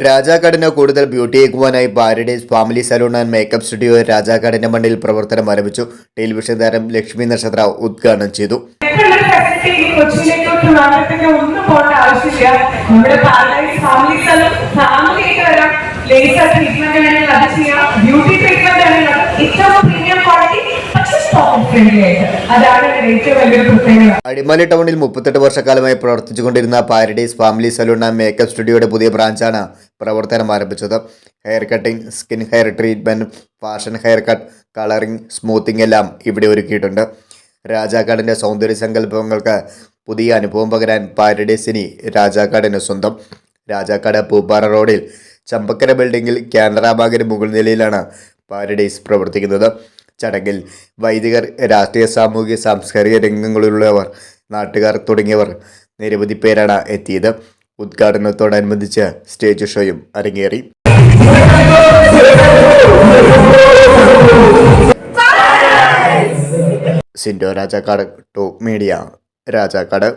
രാജാക്കാടിന് കൂടുതൽ ബ്യൂട്ടിയേക്കുവാനായി paradise family saloon and makeup studio രാജാക്കാടിന്റെ മണ്ണിൽ പ്രവർത്തനം ആരംഭിച്ചു. ടെലിവിഷൻ താരം ലക്ഷ്മി നക്ഷത്ര ഉദ്ഘാടനം ചെയ്തു. അടിമാലി ടൗണിൽ 38 വർഷക്കാലമായി പ്രവർത്തിച്ചുകൊണ്ടിരുന്ന paradise family saloon and makeup സ്റ്റുഡിയോയുടെ പുതിയ ബ്രാഞ്ചാണ് പ്രവർത്തനം ആരംഭിച്ചത്. Hair cutting, skin hair treatment, fashion hair cut, colouring, smoothing എല്ലാം ഇവിടെ ഒരുക്കിയിട്ടുണ്ട്. രാജാക്കാടിന്റെ സൗന്ദര്യ സങ്കല്പങ്ങൾക്ക് പുതിയ അനുഭവം പകരാൻ പാരഡൈസിനി രാജാക്കാടിന് സ്വന്തം. രാജാക്കാട് പൂപ്പാറ റോഡിൽ ചമ്പക്കര ബിൽഡിംഗിൽ കാനറ ബാങ്കിന് മുകൾ നിലയിലാണ് പാരഡൈസ് പ്രവർത്തിക്കുന്നത്. ചടങ്ങിൽ വൈദികർ, രാഷ്ട്രീയ, സാമൂഹിക, സാംസ്കാരിക രംഗങ്ങളിലുള്ളവർ, നാട്ടുകാർ തുടങ്ങിയവർ നിരവധി പേരാണ് എത്തിയത്. ഉദ്ഘാടനത്തോടനുബന്ധിച്ച് സ്റ്റേജ് ഷോയും അരങ്ങേറി. Sindo Rajakkad, top media, Rajakkad.